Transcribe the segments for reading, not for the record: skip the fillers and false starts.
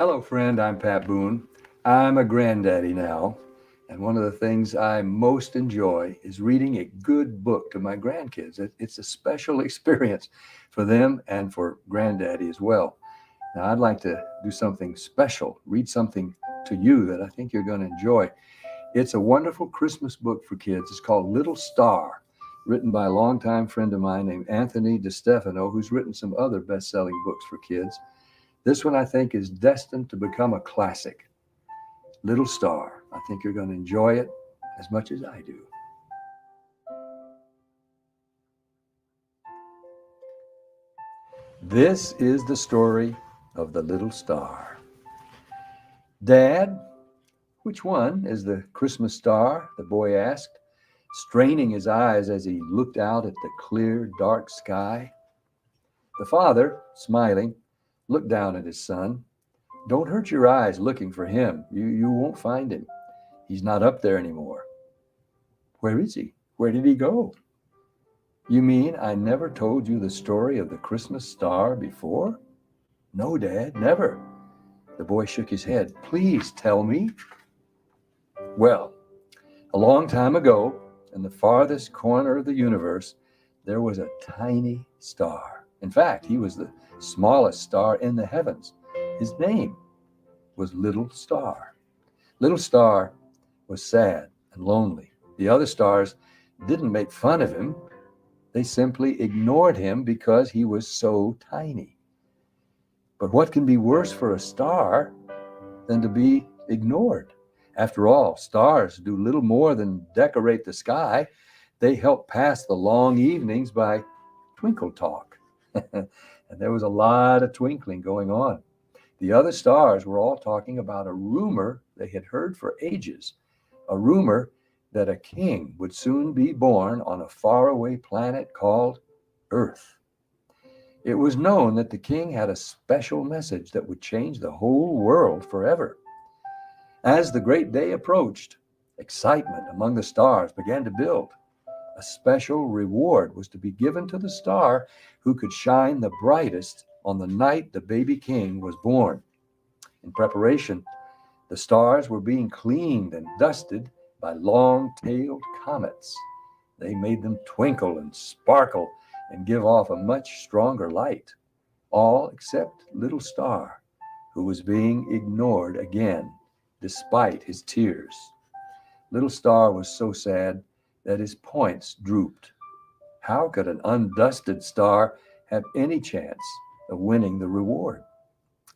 Hello, friend. I'm Pat Boone. I'm a granddaddy now, and one of the things I most enjoy is reading a good book to my grandkids. It's a special experience for them and for granddaddy as well. Now, I'd like to do something special, read something to you that I think you're going to enjoy. It's a wonderful Christmas book for kids. It's called Little Star, written by a longtime friend of mine named Anthony DeStefano, who's written some other best selling books for kids. This one I think is destined to become a classic. Little Star. I think you're going to enjoy it as much as I do. This is the story of the little star. Dad, which one is the Christmas star? The boy asked, straining his eyes as he looked out at the clear, dark sky. The father, smiling, looked down at his son. Don't hurt your eyes looking for him. You won't find him. He's not up there anymore. Where is he? Where did he go? You mean I never told you the story of the Christmas star before? No, Dad, never. The boy shook his head. Please tell me. Well, a long time ago, in the farthest corner of the universe, there was a tiny star. In fact, he was the smallest star in the heavens. His name was Little Star. Little Star was sad and lonely. The other stars didn't make fun of him. They simply ignored him because he was so tiny. But what can be worse for a star than to be ignored? After all, stars do little more than decorate the sky. They help pass the long evenings by twinkle talk. And there was a lot of twinkling going on. The other stars were all talking about a rumor they had heard for ages, a rumor that a king would soon be born on a faraway planet called Earth. It was known that the king had a special message that would change the whole world forever. As the great day approached, excitement among the stars began to build. A special reward was to be given to the star who could shine the brightest on the night the baby king was born. In preparation, the stars were being cleaned and dusted by long-tailed comets. They made them twinkle and sparkle and give off a much stronger light, all except Little Star, who was being ignored again, despite his tears. Little Star was so sad that his points drooped. How could an undusted star have any chance of winning the reward?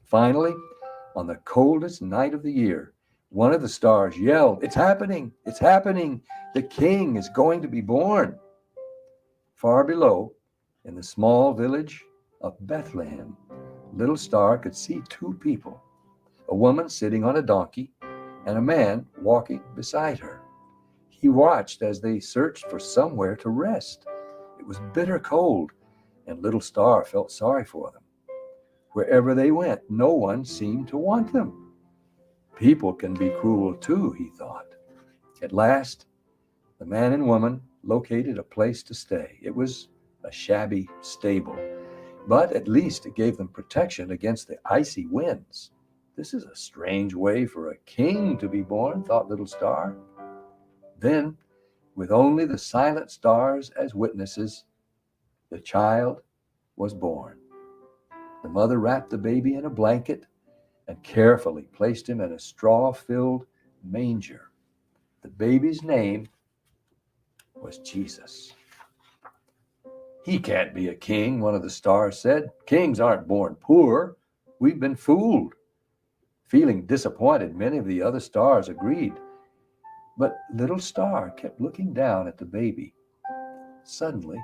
Finally, on the coldest night of the year, one of the stars yelled, It's happening! It's happening! The king is going to be born! Far below, in the small village of Bethlehem, Little Star could see two people, a woman sitting on a donkey and a man walking beside her. He watched as they searched for somewhere to rest. It was bitter cold, and Little Star felt sorry for them. Wherever they went, no one seemed to want them. People can be cruel too, he thought. At last, the man and woman located a place to stay. It was a shabby stable, but at least it gave them protection against the icy winds. This is a strange way for a king to be born, thought Little Star. Then, with only the silent stars as witnesses, the child was born. The mother wrapped the baby in a blanket and carefully placed him in a straw-filled manger. The baby's name was Jesus. He can't be a king, one of the stars said. Kings aren't born poor. We've been fooled. Feeling disappointed, many of the other stars agreed. But Little Star kept looking down at the baby. Suddenly,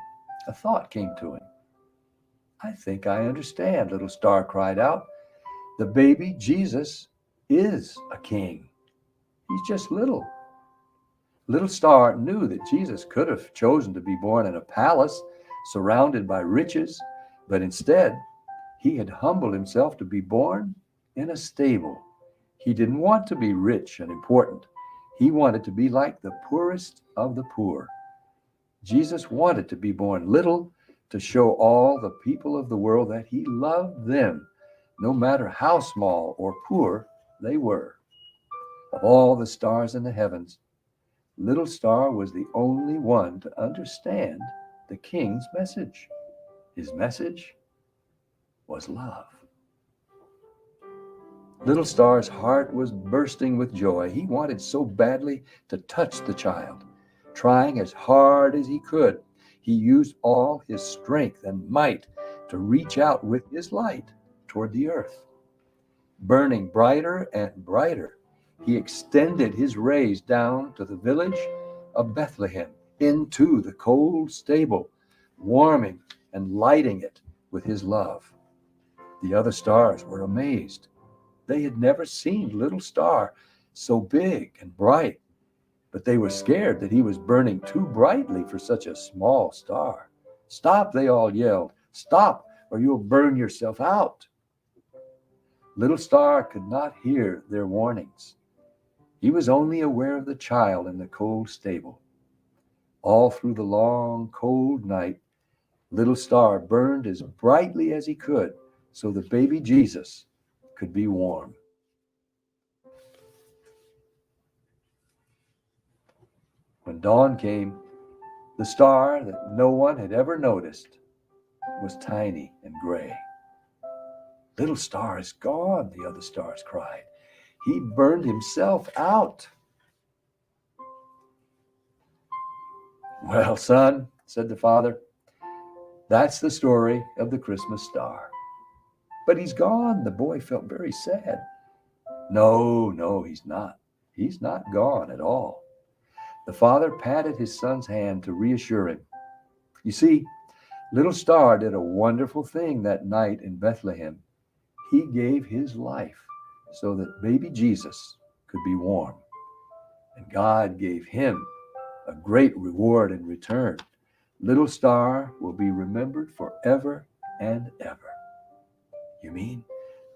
a thought came to him. I think I understand, Little Star cried out. The baby, Jesus, is a king. He's just little. Little Star knew that Jesus could have chosen to be born in a palace surrounded by riches, but instead, he had humbled himself to be born in a stable. He didn't want to be rich and important. He wanted to be like the poorest of the poor. Jesus wanted to be born little to show all the people of the world that he loved them no matter how small or poor they were. Of all the stars in the heavens, Little Star was the only one to understand the king's message. His message was love. Little Star's heart was bursting with joy. He wanted so badly to touch the child. Trying as hard as he could, he used all his strength and might to reach out with his light toward the earth. Burning brighter and brighter, he extended his rays down to the village of Bethlehem, into the cold stable, warming and lighting it with his love. The other stars were amazed. They had never seen Little Star so big and bright, but they were scared that he was burning too brightly for such a small star. "Stop," they all yelled. "Stop, or you'll burn yourself out." Little Star could not hear their warnings. He was only aware of the child in the cold stable. All through the long, cold night, Little Star burned as brightly as he could so the baby Jesus could be warm. When dawn came, the star that no one had ever noticed was tiny and gray. "Little Star is gone," the other stars cried. "He burned himself out." "Well, son," said the father, "that's the story of the Christmas star. But he's gone." The boy felt very sad. No, he's not. He's not gone at all." The father patted his son's hand to reassure him. "You see, Little Star did a wonderful thing that night in Bethlehem. He gave his life so that baby Jesus could be warm. And God gave him a great reward in return. Little Star will be remembered forever and ever." "You mean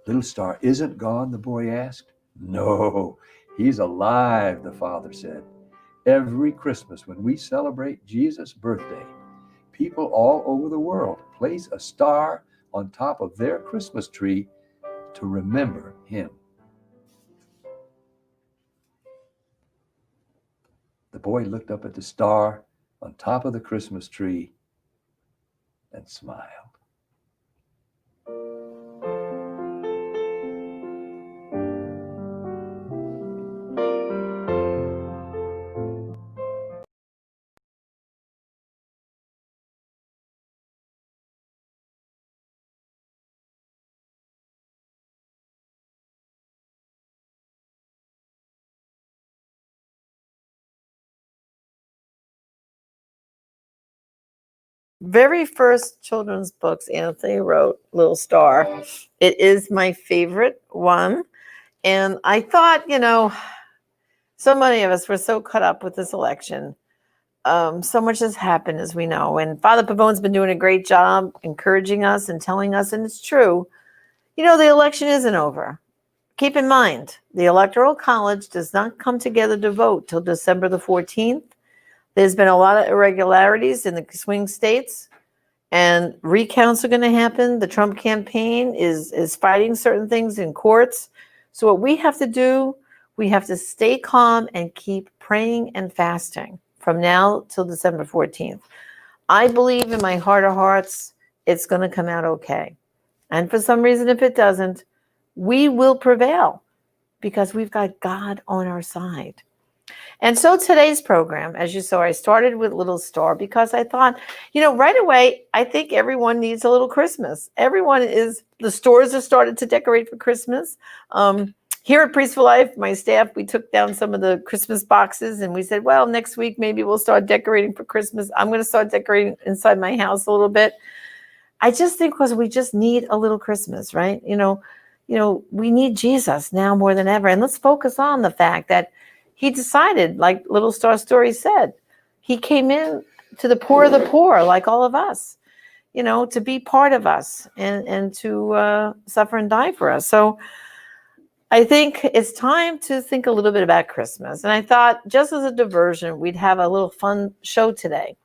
Little Star isn't gone?" the boy asked. "No, he's alive," the father said. "Every Christmas when we celebrate Jesus' birthday, people all over the world place a star on top of their Christmas tree to remember him." The boy looked up at the star on top of the Christmas tree and smiled. Very first children's books Anthony wrote, Little Star. It is my favorite one. And I thought, so many of us were so caught up with this election. So much has happened, as we know. And Father Pavone's been doing a great job encouraging us and telling us, and it's true, the election isn't over. Keep in mind, the Electoral College does not come together to vote till December the 14th. There's been a lot of irregularities in the swing states, and recounts are going to happen. The Trump campaign is fighting certain things in courts. So what we have to do, we have to stay calm and keep praying and fasting from now till December 14th. I believe in my heart of hearts, it's going to come out okay. And for some reason, if it doesn't, we will prevail because we've got God on our side. And so today's program, as you saw, I started with Little Star because I thought, right away, I think everyone needs a little Christmas. The stores have started to decorate for Christmas. Here at Priest for Life, my staff, we took down some of the Christmas boxes and we said, well, next week, maybe we'll start decorating for Christmas. I'm going to start decorating inside my house a little bit. I just think because we just need a little Christmas, right? We need Jesus now more than ever. And let's focus on the fact that he decided, like Little Star Story said, he came in to the poor of the poor, like all of us, to be part of us and to suffer and die for us. So I think it's time to think a little bit about Christmas. And I thought, just as a diversion, we'd have a little fun show today.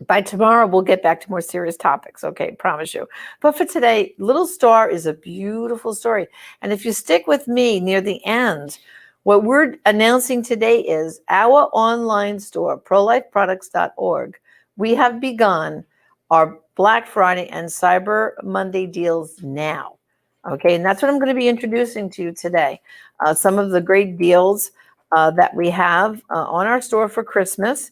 By tomorrow, we'll get back to more serious topics. Okay, promise you. But for today, Little Star is a beautiful story. And if you stick with me near the end, what we're announcing today is our online store, prolifeproducts.org. We have begun our Black Friday and Cyber Monday deals now. Okay, and that's what I'm going to be introducing to you today. Some of the great deals that we have on our store for Christmas.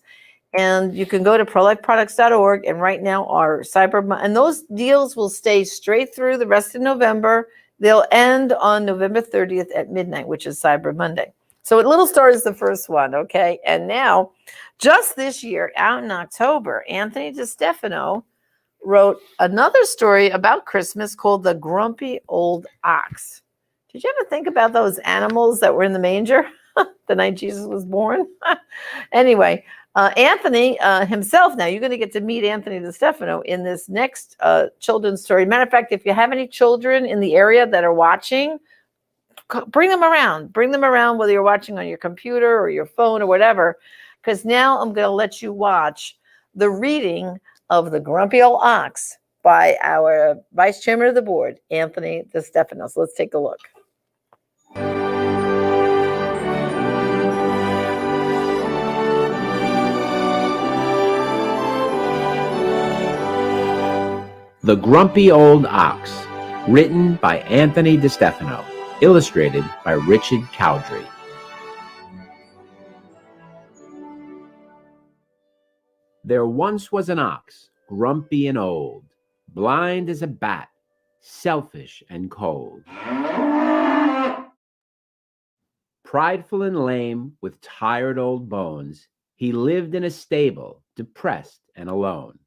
And you can go to prolifeproducts.org, and right now our and those deals will stay straight through the rest of November. They'll end on November 30th at midnight, which is Cyber Monday. So Little Star is the first one, okay? And now, just this year, out in October, Anthony DeStefano wrote another story about Christmas called The Grumpy Old Ox. Did you ever think about those animals that were in the manger the night Jesus was born? Anyway, Anthony himself, now you're going to get to meet Anthony DeStefano in this next children's story. Matter of fact, if you have any children in the area that are watching, bring them around. Bring them around, whether you're watching on your computer or your phone or whatever, because now I'm going to let you watch the reading of The Grumpy Old Ox by our Vice Chairman of the Board, Anthony DeStefano. So let's take a look. The Grumpy Old Ox, written by Anthony DeStefano, illustrated by Richard Cowdrey. There once was an ox, grumpy and old, blind as a bat, selfish and cold. Prideful and lame, with tired old bones, he lived in a stable, depressed and alone.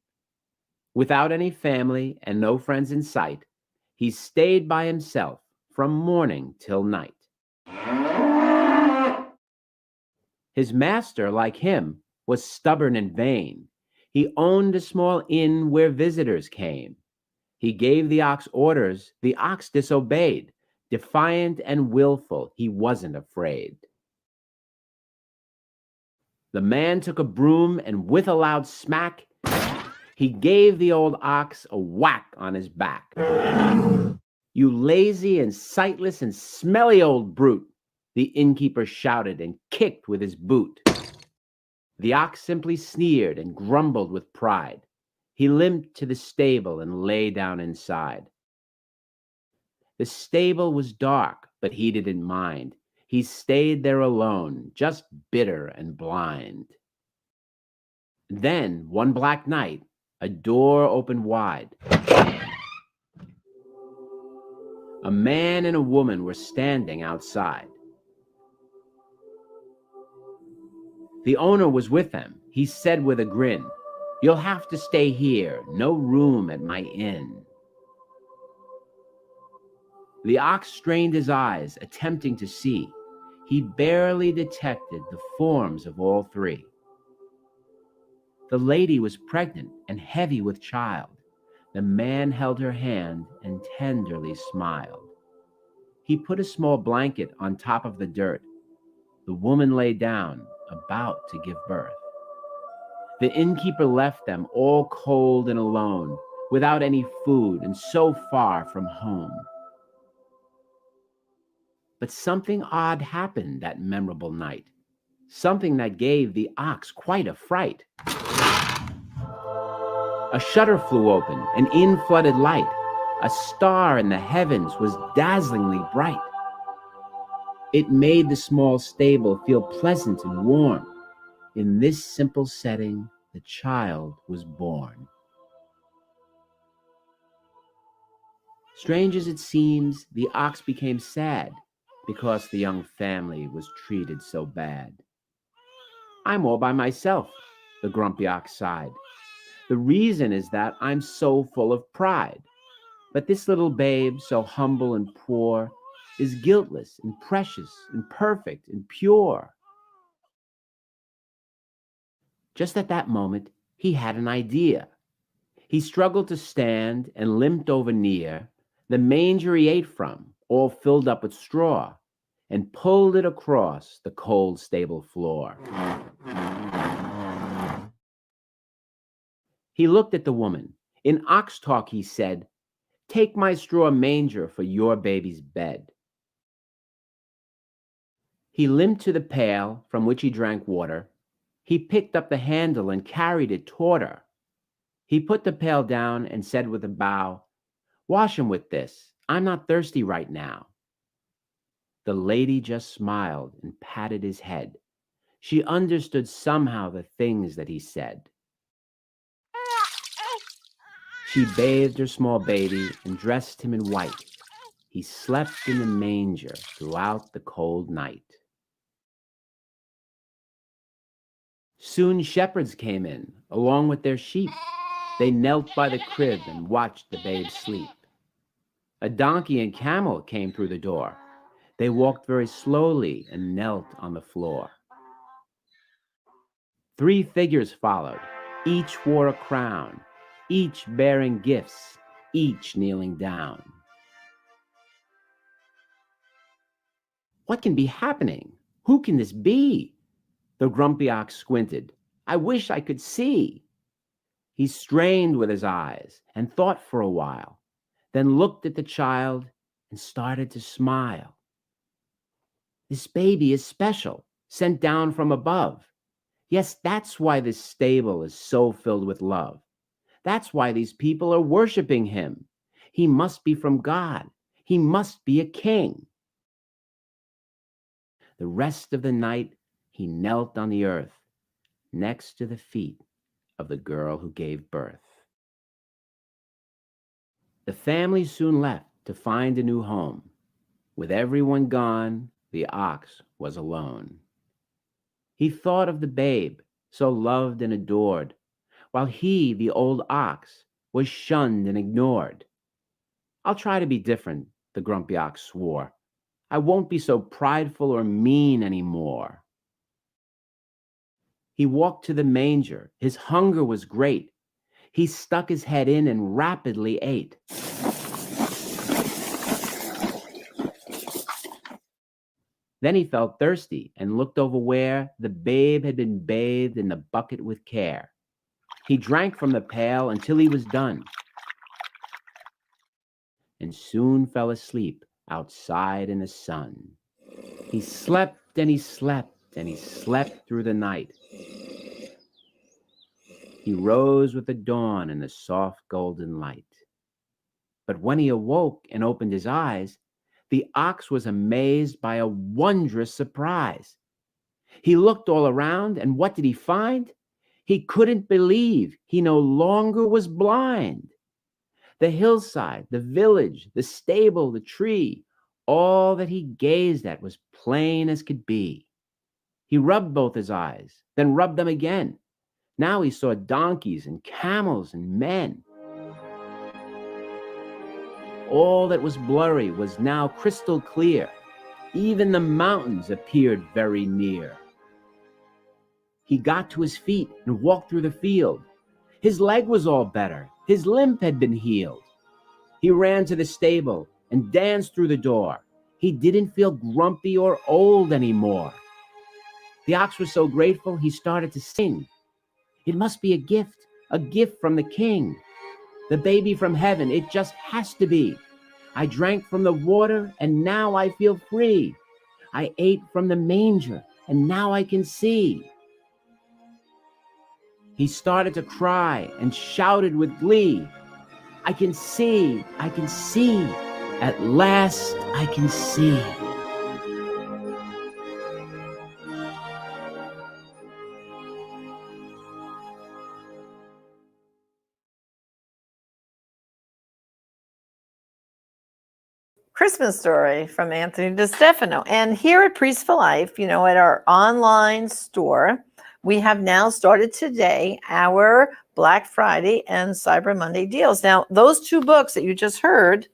Without any family and no friends in sight, he stayed by himself from morning till night. His master, like him, was stubborn and vain. He owned a small inn where visitors came. He gave the ox orders, the ox disobeyed. Defiant and willful, he wasn't afraid. The man took a broom and with a loud smack, he gave the old ox a whack on his back. You lazy and sightless and smelly old brute, the innkeeper shouted and kicked with his boot. The ox simply sneered and grumbled with pride. He limped to the stable and lay down inside. The stable was dark, but he didn't mind. He stayed there alone, just bitter and blind. Then, one black night, a door opened wide. A man and a woman were standing outside. The owner was with them. He said with a grin, "You'll have to stay here, no room at my inn." The ox strained his eyes, attempting to see. He barely detected the forms of all three. The lady was pregnant and heavy with child. The man held her hand and tenderly smiled. He put a small blanket on top of the dirt. The woman lay down, about to give birth. The innkeeper left them all cold and alone, without any food and so far from home. But something odd happened that memorable night, something that gave the ox quite a fright. A shutter flew open, and in flooded light. A star in the heavens was dazzlingly bright. It made the small stable feel pleasant and warm. In this simple setting, the child was born. Strange as it seems, the ox became sad because the young family was treated so bad. "I'm all by myself," the grumpy ox sighed. "The reason is that I'm so full of pride. But this little babe, so humble and poor, is guiltless and precious and perfect and pure." Just at that moment, he had an idea. He struggled to stand and limped over near the manger he ate from, all filled up with straw, and pulled it across the cold stable floor. He looked at the woman. In ox talk, he said, "Take my straw manger for your baby's bed." He limped to the pail from which he drank water. He picked up the handle and carried it toward her. He put the pail down and said with a bow, "Wash him with this. I'm not thirsty right now." The lady just smiled and patted his head. She understood somehow the things that he said. She bathed her small baby and dressed him in white. He slept in the manger throughout the cold night. Soon shepherds came in, along with their sheep. They knelt by the crib and watched the babe sleep. A donkey and camel came through the door. They walked very slowly and knelt on the floor. 3 figures followed. Each wore a crown, each bearing gifts, each kneeling down. What can be happening? Who can this be? The grumpy ox squinted. I wish I could see. He strained with his eyes and thought for a while, then looked at the child and started to smile. This baby is special, sent down from above. Yes, that's why this stable is so filled with love. That's why these people are worshiping him. He must be from God. He must be a king. The rest of the night, he knelt on the earth next to the feet of the girl who gave birth. The family soon left to find a new home. With everyone gone, the ox was alone. He thought of the babe, so loved and adored, while he, the old ox, was shunned and ignored. I'll try to be different, the grumpy ox swore. I won't be so prideful or mean anymore. He walked to the manger. His hunger was great. He stuck his head in and rapidly ate. Then he felt thirsty and looked over where the babe had been bathed in the bucket with care. He drank from the pail until he was done, and soon fell asleep outside in the sun. He slept and he slept and he slept through the night. He rose with the dawn and the soft golden light. But when he awoke and opened his eyes, the ox was amazed by a wondrous surprise. He looked all around, and what did he find? He couldn't believe he no longer was blind. The hillside, the village, the stable, the tree, all that he gazed at was plain as could be. He rubbed both his eyes, then rubbed them again. Now he saw donkeys and camels and men. All that was blurry was now crystal clear. Even the mountains appeared very near. He got to his feet and walked through the field. His leg was all better. His limp had been healed. He ran to the stable and danced through the door. He didn't feel grumpy or old anymore. The ox was so grateful he started to sing. It must be a gift from the king. The baby from heaven, it just has to be. I drank from the water and now I feel free. I ate from the manger and now I can see. He started to cry and shouted with glee. I can see, at last I can see. Christmas Story from Anthony DeStefano. And here at Priest for Life, at our online store, we have now started today our Black Friday and Cyber Monday deals. Now, those 2 books that you just heard,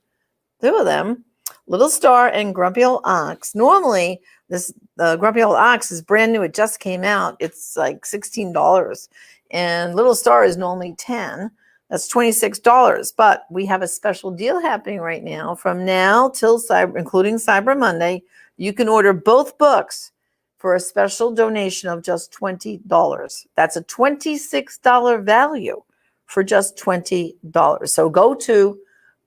2 of them, Little Star and Grumpy Old Ox. Normally, this Grumpy Old Ox is brand new. It just came out. It's like $16. And Little Star is normally $10. That's $26, but we have a special deal happening right now. From now till including Cyber Monday, you can order both books for a special donation of just $20. That's a $26 value for just $20. So go to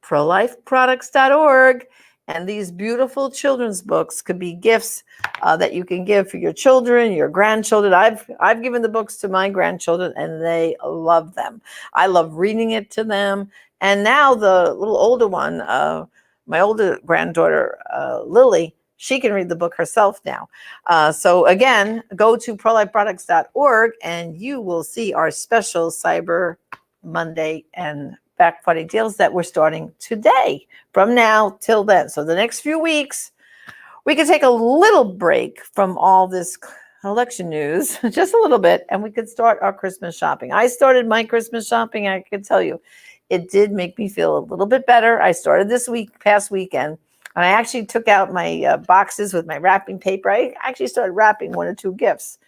prolifeproducts.org, and these beautiful children's books could be gifts that you can give for your children, your grandchildren. I've given the books to my grandchildren, and they love them. I love reading it to them. And now the little older one, my older granddaughter, Lily, she can read the book herself now. So again, go to prolifeproducts.org, and you will see our special Cyber Monday and Black Friday deals that we're starting today, from now till then. So the next few weeks, we can take a little break from all this election news, just a little bit, and we could start our Christmas shopping. I started my Christmas shopping. I can tell you, it did make me feel a little bit better. I started this past weekend, and I actually took out my boxes with my wrapping paper. I actually started wrapping 1 or 2 gifts.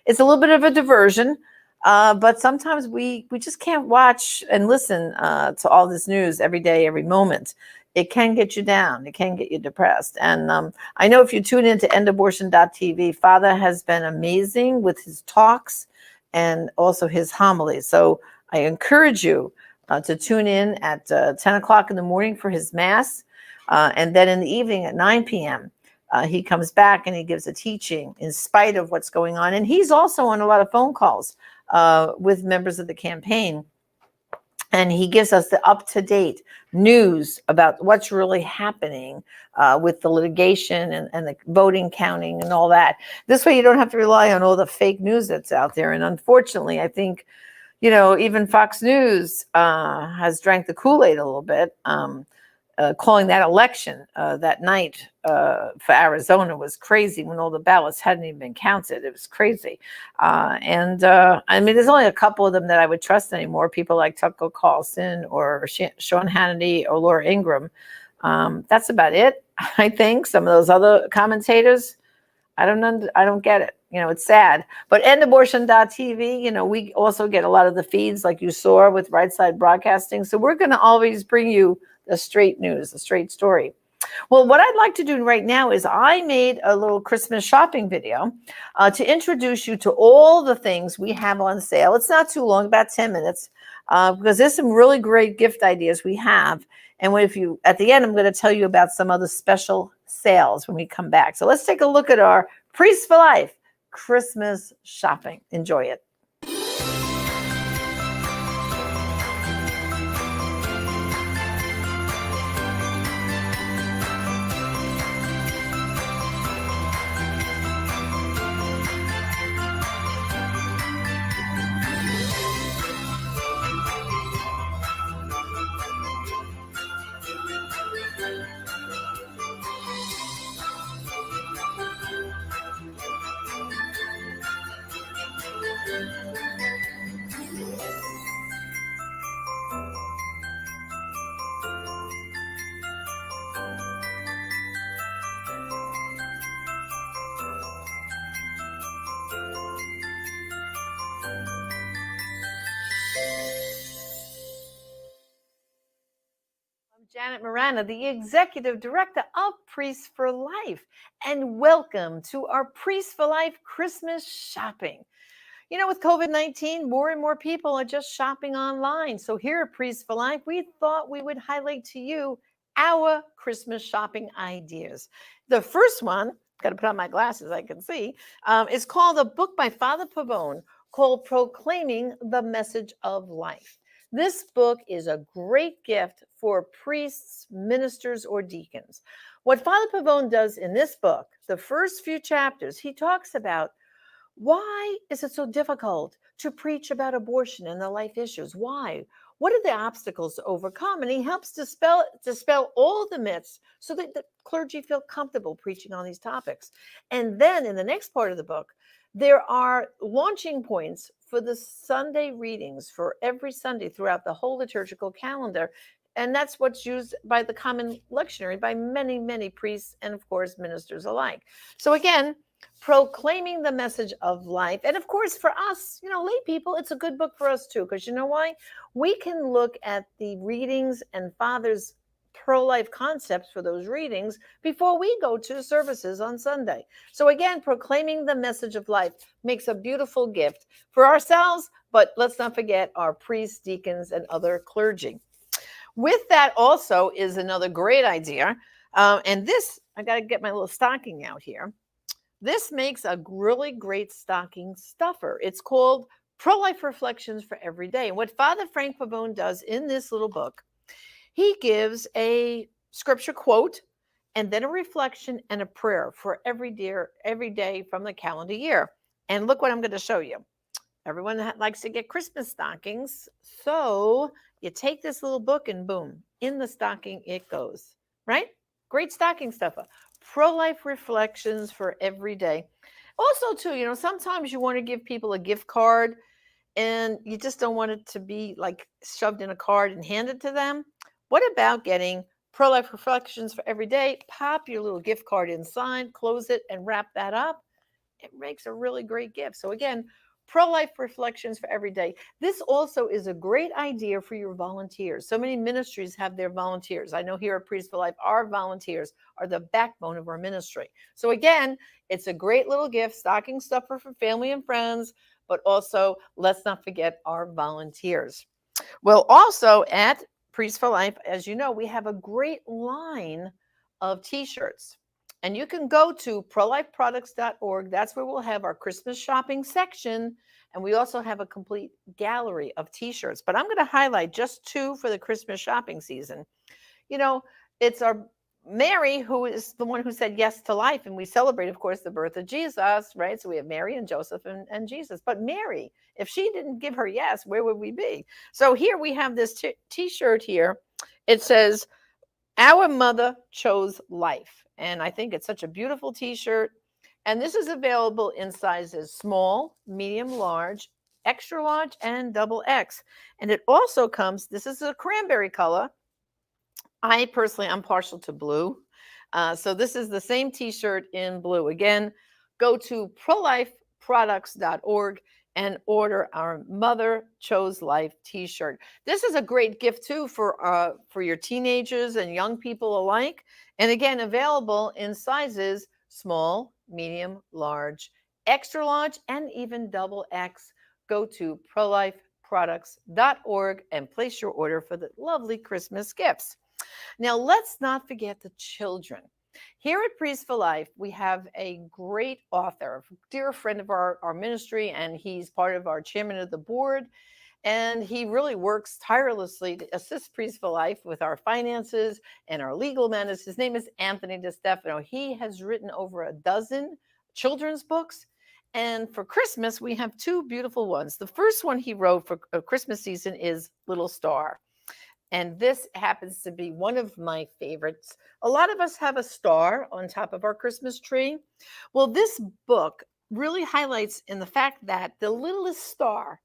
It's a little bit of a diversion. But sometimes we just can't watch and listen to all this news every day, every moment. It can get you down. It can get you depressed. And I know if you tune into endabortion.tv, Father has been amazing with his talks and also his homilies. So I encourage you to tune in at 10 o'clock in the morning for his mass. And then in the evening at 9 p.m., he comes back and he gives a teaching in spite of what's going on. And he's also on a lot of phone calls with members of the campaign. And he gives us the up-to-date news about what's really happening with the litigation and the voting counting and all that. This way you don't have to rely on all the fake news that's out there. And unfortunately, I think, even Fox News has drank the Kool-Aid a little bit. Calling that election that night for Arizona was crazy when all the ballots hadn't even been counted. It was crazy. I mean, there's only a couple of them that I would trust anymore. People like Tucker Carlson or Sean Hannity or Laura Ingraham. That's about it, I think. Some of those other commentators, I don't get it. It's sad. But endabortion.tv, we also get a lot of the feeds like you saw with Right Side Broadcasting. So we're going to always bring you the straight news, the straight story. Well, what I'd like to do right now is I made a little Christmas shopping video to introduce you to all the things we have on sale. It's not too long, about 10 minutes, because there's some really great gift ideas we have. And at the end, I'm going to tell you about some other special sales when we come back. So let's take a look at our Priests for Life Christmas shopping. Enjoy it. Janet Marana, the Executive Director of Priests for Life, and welcome to our Priests for Life Christmas shopping. With COVID-19, more and more people are just shopping online. So here at Priests for Life, we thought we would highlight to you our Christmas shopping ideas. The first one, got to put on my glasses, I can see, is called a book by Father Pavone called Proclaiming the Message of Life. This book is a great gift for priests, ministers, or deacons. What Father Pavone does in this book, the first few chapters, he talks about why is it so difficult to preach about abortion and the life issues? Why? What are the obstacles to overcome? And he helps dispel all the myths so that the clergy feel comfortable preaching on these topics. And then in the next part of the book, there are launching points for the Sunday readings for every Sunday throughout the whole liturgical calendar. And that's what's used by the common lectionary by many, many priests and, of course, ministers alike. So again, proclaiming the message of life. And of course, for us, lay people, it's a good book for us too, because you know why? We can look at the readings and Father's pro-life concepts for those readings before we go to services on Sunday. So again, proclaiming the message of life makes a beautiful gift for ourselves, but let's not forget our priests, deacons, and other clergy. With that also is another great idea. And this, I got to get my little stocking out here. This makes a really great stocking stuffer. It's called Pro-Life Reflections for Every Day. And what Father Frank Pavone does in this little book, he gives a scripture quote and then a reflection and a prayer for every day from the calendar year. And look what I'm going to show you. Everyone likes to get Christmas stockings. So you take this little book and boom, in the stocking it goes, right? Great stocking stuffer. Pro-Life Reflections for Every Day. Also, too, sometimes you want to give people a gift card and you just don't want it to be like shoved in a card and handed to them. What about getting Pro-Life Reflections for Every Day? Pop your little gift card inside, close it, and wrap that up. It makes a really great gift. So again, Pro-Life Reflections for Every Day. This also is a great idea for your volunteers. So many ministries have their volunteers. I know here at Priests for Life, our volunteers are the backbone of our ministry. So again, it's a great little gift, stocking stuffer for family and friends, but also let's not forget our volunteers. Well, also at Priests for Life, as you know, we have a great line of t-shirts. And you can go to prolifeproducts.org. That's where we'll have our Christmas shopping section. And we also have a complete gallery of t-shirts. But I'm going to highlight just 2 for the Christmas shopping season. It's our Mary, who is the one who said yes to life. And we celebrate, of course, the birth of Jesus, right? So we have Mary and Joseph and Jesus. But Mary, if she didn't give her yes, where would we be? So here we have this t-shirt here. It says, "Our mother chose life." And I think it's such a beautiful t-shirt. And this is available in sizes small, medium, large, extra large, and double X. And it also comes, this is a cranberry color. I personally, I'm partial to blue. So this is the same t-shirt in blue. Again, go to prolifeproducts.org and order our Mother Chose Life t-shirt. This is a great gift too for your teenagers and young people alike. And again, available in sizes small, medium, large, extra large, and even double X. Go to prolifeproducts.org and place your order for the lovely Christmas gifts. Now, let's not forget the children. Here at Priests for Life, we have a great author, a dear friend of our ministry, and he's part of our chairman of the board. And he really works tirelessly to assist Priests for Life with our finances and our legal matters. His name is Anthony DeStefano. He has written over a dozen children's books. And for Christmas, we have 2 beautiful ones. The first one he wrote for Christmas season is Little Star. And this happens to be one of my favorites. A lot of us have a star on top of our Christmas tree. Well, this book really highlights in the fact that the littlest star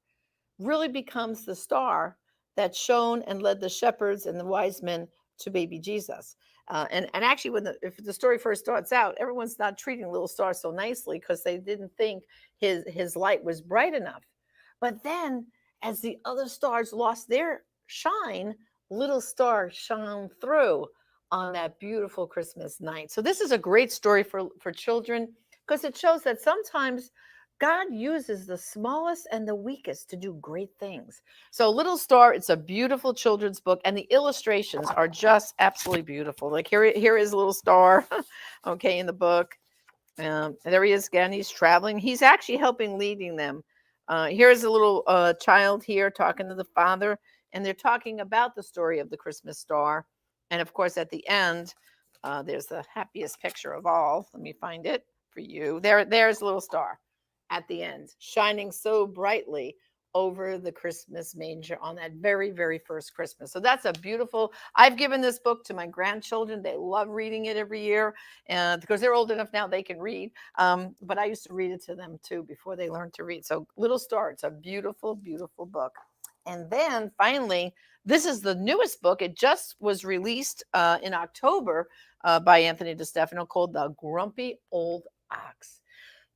really becomes the star that shone and led the shepherds and the wise men to baby Jesus. And actually, if the story first starts out, everyone's not treating little star so nicely because they didn't think his light was bright enough. But then, as the other stars lost their shine, little star shone through on that beautiful Christmas night. So this is a great story for children because it shows that sometimes God uses the smallest and the weakest to do great things. So Little Star, it's a beautiful children's book, and the illustrations are just absolutely beautiful. Like here is Little Star, okay, in the book. There he is again. He's traveling. He's actually leading them. Here's a little child here talking to the father, and they're talking about the story of the Christmas star. And of course, at the end, there's the happiest picture of all. Let me find it for you. There's Little Star at the end, shining so brightly over the Christmas manger on that very, very first Christmas. So that's a beautiful, I've given this book to my grandchildren. They love reading it every year, and because they're old enough now, they can read. But I used to read it to them too before they learned to read. So Little Star, it's a beautiful, beautiful book. And then finally, this is the newest book. It just was released in October by Anthony DeStefano, called The Grumpy Old Ox.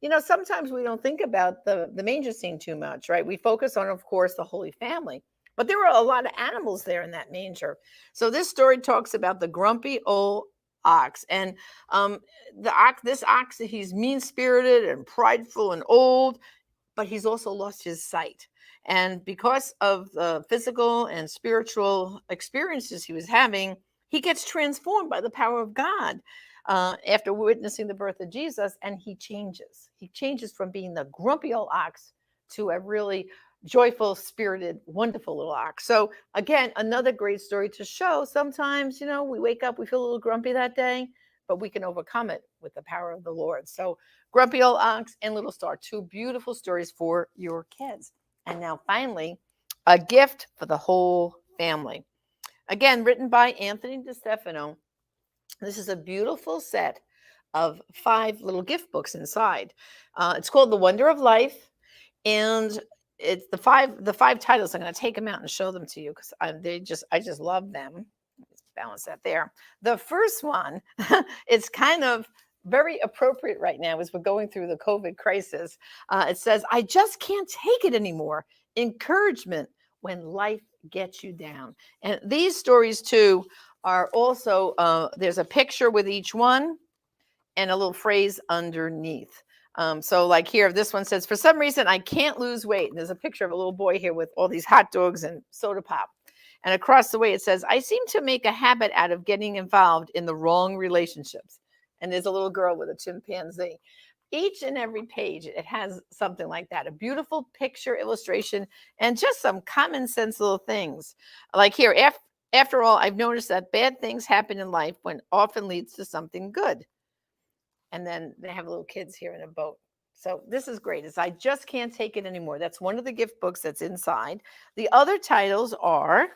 You know, sometimes we don't think about the manger scene too much, right? We focus on, of course, the Holy Family. But there were a lot of animals there in that manger. So this story talks about the grumpy old ox. And this ox, he's mean-spirited and prideful and old, but he's also lost his sight. And because of the physical and spiritual experiences he was having, he gets transformed by the power of God after witnessing the birth of Jesus, and he changes. He changes from being the grumpy old ox to a really joyful, spirited, wonderful little ox. So again, another great story to show. Sometimes, we wake up, we feel a little grumpy that day, but we can overcome it with the power of the Lord. So Grumpy Old Ox and Little Star, two beautiful stories for your kids. And now finally, a gift for the whole family. Again, written by Anthony DeStefano. This is a beautiful set of 5 little gift books inside. It's called The Wonder of Life, and it's the five titles. I'm going to take them out and show them to you because I just love them. Let's balance that there. The first one, it's kind of very appropriate right now as we're going through the COVID crisis. It says, "I just can't take it anymore. Encouragement when life gets you down." And these stories too are also, there's a picture with each one and a little phrase underneath. So like here, this one says, "For some reason, I can't lose weight." And there's a picture of a little boy here with all these hot dogs and soda pop. And across the way, it says, "I seem to make a habit out of getting involved in the wrong relationships." And there's a little girl with a chimpanzee. Each and every page, it has something like that, a beautiful picture, illustration, and just some common sense little things. Like here, after all, I've noticed that bad things happen in life when often leads to something good. And then they have little kids here in a boat. So this is great. It's "I just can't take it anymore." That's one of the gift books that's inside. The other titles are,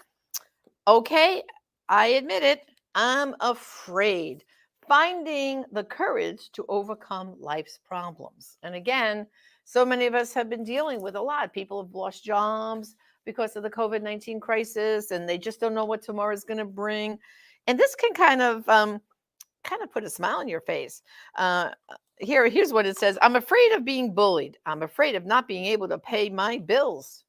"Okay, I admit it, I'm afraid. Finding the courage to overcome life's problems." And again, so many of us have been dealing with a lot. People have lost jobs because of the COVID-19 crisis, and they just don't know what tomorrow is going to bring. And this can kind of put a smile on your face. Here's what it says: "I'm afraid of being bullied. I'm afraid of not being able to pay my bills."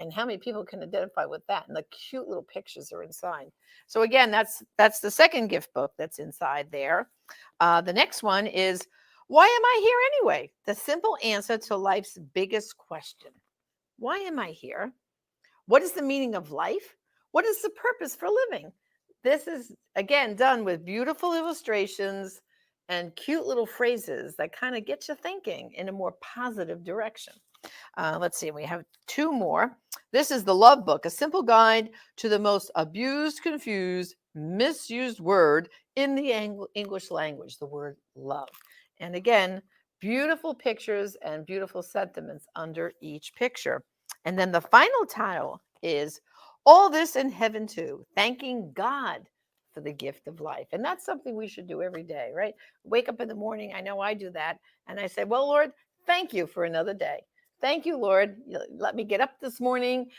And how many people can identify with that? And the cute little pictures are inside. So again, that's the second gift book that's inside there. The next one is, "Why am I here anyway?" The simple answer to life's biggest question. Why am I here? What is the meaning of life? What is the purpose for living? This is, again, done with beautiful illustrations and cute little phrases that kind of get you thinking in a more positive direction. Let's see, we have 2 more. This is the Love Book, a simple guide to the most abused, confused, misused word in the English language, the word love. And again, beautiful pictures and beautiful sentiments under each picture. And then the final title is "All This in Heaven Too, Thanking God for the Gift of Life." And that's something we should do every day, right? Wake up in the morning. I know I do that. And I say, "Well, Lord, thank you for another day. Thank you, Lord. Let me get up this morning,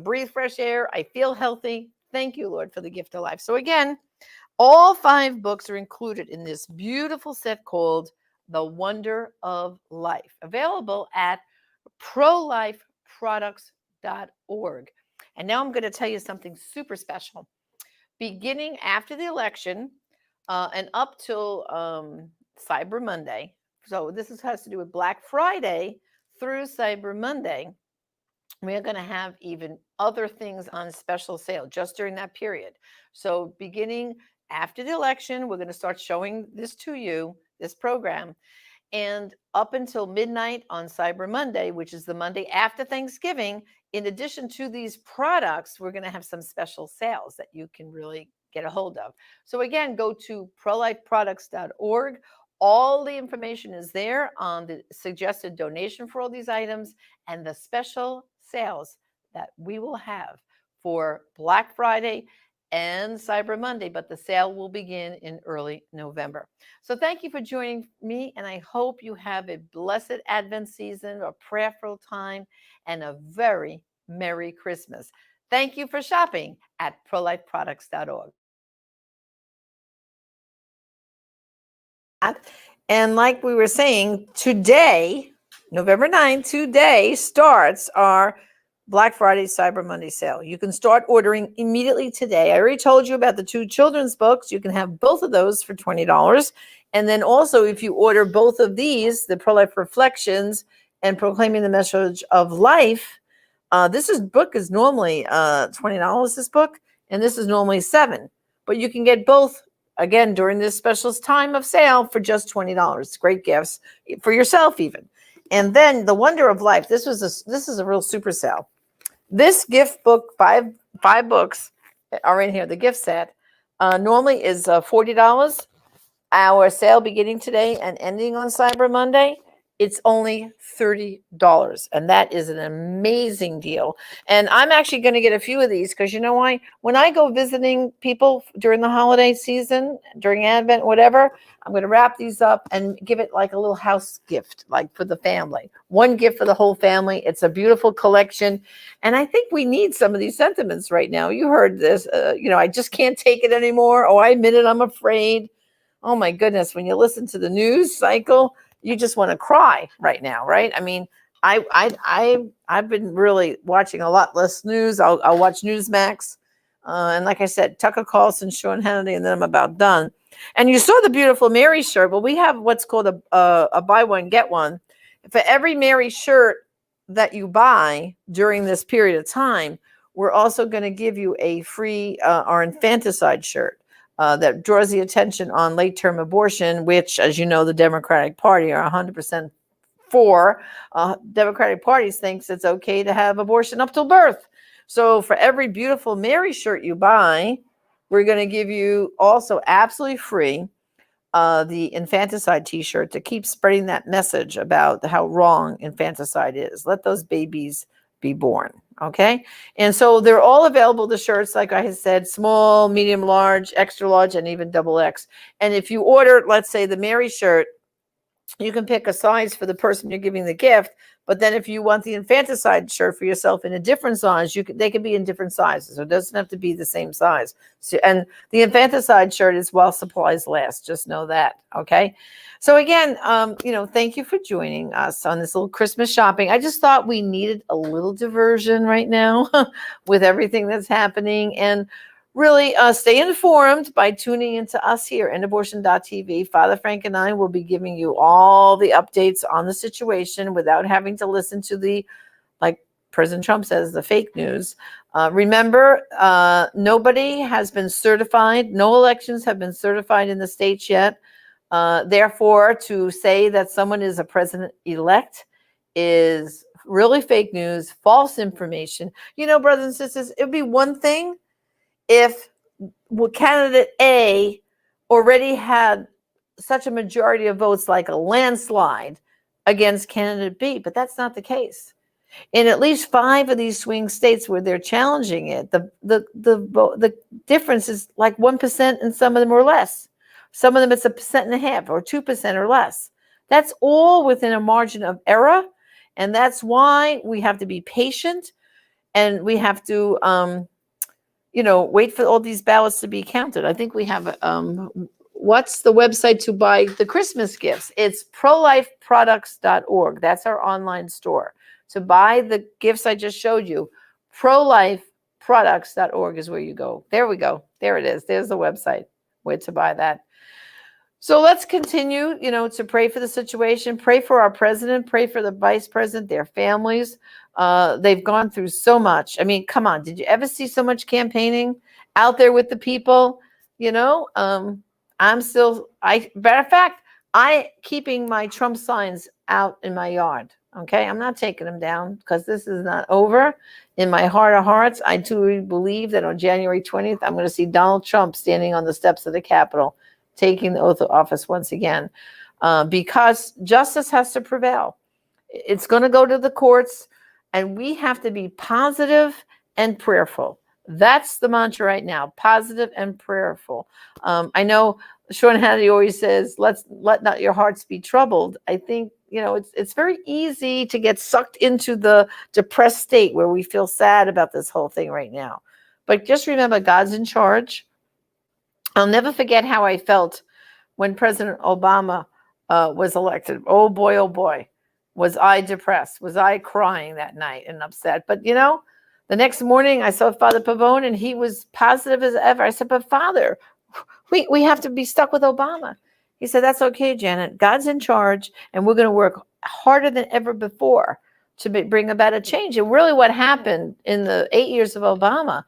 breathe fresh air. I feel healthy. Thank you, Lord, for the gift of life." So again, all 5 books are included in this beautiful set called The Wonder of Life, available at prolifeproducts.org. And now I'm going to tell you something super special. Beginning after the election and up till Cyber Monday, so this has to do with Black Friday through Cyber Monday, we're going to have even other things on special sale just during that period. So beginning after the election, we're going to start showing this to you, this program. And up until midnight on Cyber Monday, which is the Monday after Thanksgiving, in addition to these products, we're going to have some special sales that you can really get a hold of. So again, go to prolifeproducts.org. All the information is there on the suggested donation for all these items and the special sales that we will have for Black Friday and Cyber Monday, but the sale will begin in early November. So thank you for joining me, and I hope you have a blessed Advent season, a prayerful time, and a very Merry Christmas. Thank you for shopping at prolifeproducts.org. And like we were saying, today, November 9th, today starts our Black Friday, Cyber Monday sale. You can start ordering immediately today. I already told you about the 2 children's books. You can have both of those for $20. And then also, if you order both of these, the Pro-Life Reflections and Proclaiming the Message of Life, book is normally $20, this book, and this is normally $7. But you can get both, again, during this special time of sale for just $20. Great gifts for yourself even. And then The Wonder of Life. This is a real super sale. This gift book, five books are in here. The gift set normally is $40. Our sale beginning today and ending on Cyber Monday, it's only $30. And that is an amazing deal. And I'm actually going to get a few of these because you know why? When I go visiting people during the holiday season, during Advent, whatever, I'm going to wrap these up and give it like a little house gift, like for the family. One gift for the whole family. It's a beautiful collection. And I think we need some of these sentiments right now. You heard this, I just can't take it anymore. Oh, I admit it, I'm afraid. Oh my goodness. When you listen to the news cycle, you just want to cry right now, right? I mean, I've been really watching a lot less news. I'll watch Newsmax. And like I said, Tucker Carlson, Sean Hannity, and then I'm about done. And you saw the beautiful Mary shirt. Well, we have what's called a buy one, get one. For every Mary shirt that you buy during this period of time, we're also going to give you a free our infanticide shirt that draws the attention on late-term abortion, which, as you know, the Democratic Party are 100% for. Democratic Party thinks it's okay to have abortion up till birth. So for every beautiful Mary shirt you buy, we're going to give you also absolutely free the infanticide t-shirt to keep spreading that message about how wrong infanticide is. Let those babies be born. Okay. And so they're all available, the shirts, like I said, small, medium, large, extra large, and even XXL. And if you order, let's say the Mary shirt, you can pick a size for the person you're giving the gift. But then if you want the infanticide shirt for yourself in a different size, they can be in different sizes. So it doesn't have to be the same size. So, and the infanticide shirt is while supplies last. Just know that. Okay. So again, thank you for joining us on this little Christmas shopping. I just thought we needed a little diversion right now with everything that's happening. And really stay informed by tuning into us here, EndAbortion.tv. Father Frank and I will be giving you all the updates on the situation without having to listen to the, like President Trump says, the fake news. Remember, nobody has been certified. No elections have been certified in the states yet. Therefore, to say that someone is a president-elect is really fake news, false information. Brothers and sisters, it would be one thing if candidate A already had such a majority of votes, like a landslide, against candidate B, but that's not the case. In at least 5 of these swing states where they're challenging it, the difference is like 1%, and some of them are less. Some of them it's 1.5% or 2% or less. That's all within a margin of error, and that's why we have to be patient, and we have to wait for all these ballots to be counted. I think we have, what's the website to buy the Christmas gifts? It's prolifeproducts.org. That's our online store. To buy the gifts I just showed you, prolifeproducts.org is where you go. There we go. There it is. There's the website where to buy that. So let's continue, to pray for the situation, pray for our president, pray for the vice president, their families. They've gone through so much. I mean, come on. Did you ever see so much campaigning out there with the people? Matter of fact, I keeping my Trump signs out in my yard. Okay. I'm not taking them down because this is not over. In my heart of hearts, I truly believe that on January 20th, I'm going to see Donald Trump standing on the steps of the Capitol, taking the oath of office once again, because justice has to prevail. It's going to go to the courts, and we have to be positive and prayerful. That's the mantra right now, positive and prayerful. I know Sean Hannity always says, let not your hearts be troubled. I think, it's very easy to get sucked into the depressed state where we feel sad about this whole thing right now. But just remember, God's in charge. I'll never forget how I felt when President Obama was elected. Oh boy, Was I depressed? Was I crying that night and upset? But the next morning I saw Father Pavone and he was positive as ever. I said, but Father, we have to be stuck with Obama. He said, that's okay, Janet. God's in charge and we're going to work harder than ever before to bring about a change. And really what happened in the 8 years of Obama,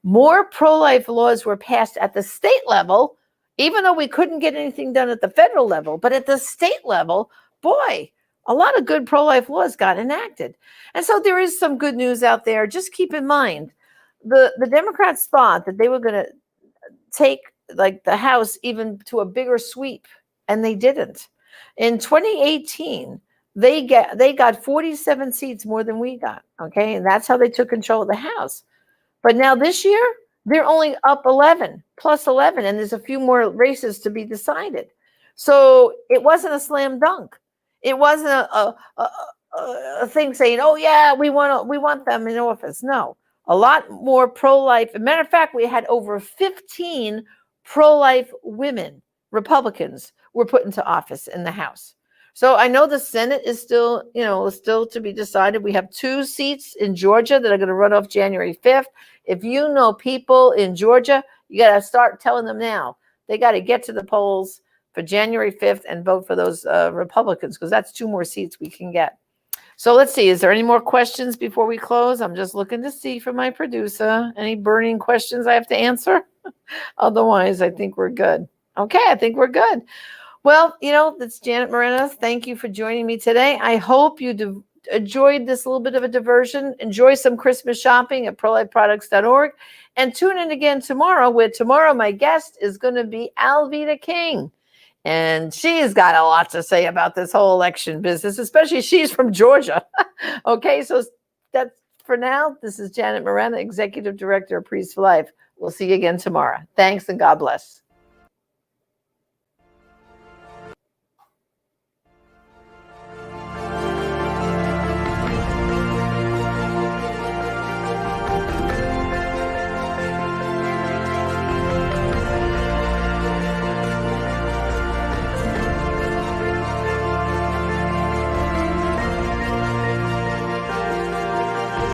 more pro-life laws were passed at the state level, even though we couldn't get anything done at the federal level. But at the state level, boy, a lot of good pro-life laws got enacted. And so there is some good news out there. Just keep in mind, the Democrats thought that they were going to take like the House even to a bigger sweep, and they didn't. In 2018, they got 47 seats more than we got, okay? And that's how they took control of the House. But now this year, they're only up 11, plus 11, and there's a few more races to be decided. So it wasn't a slam dunk. It wasn't a thing saying, oh yeah, we want them in office. No, a lot more pro-life. As a matter of fact, we had over 15 pro-life women, Republicans, were put into office in the House. So I know the Senate is still to be decided. We have 2 seats in Georgia that are going to run off January 5th. If you know people in Georgia, you got to start telling them now. They got to get to the polls for January 5th and vote for those Republicans, because that's 2 more seats we can get. So let's see. Is there any more questions before we close? I'm just looking to see from my producer. Any burning questions I have to answer? Otherwise, I think we're good. Okay, I think we're good. Well, that's Janet Moreno. Thank you for joining me today. I hope you enjoyed this little bit of a diversion. Enjoy some Christmas shopping at prolifeproducts.org. And tune in again tomorrow, where tomorrow my guest is going to be Alveda King. And she's got a lot to say about this whole election business, especially she's from Georgia. Okay, so that's for now. This is Janet Moreno, Executive Director of Priests for Life. We'll see you again tomorrow. Thanks and God bless.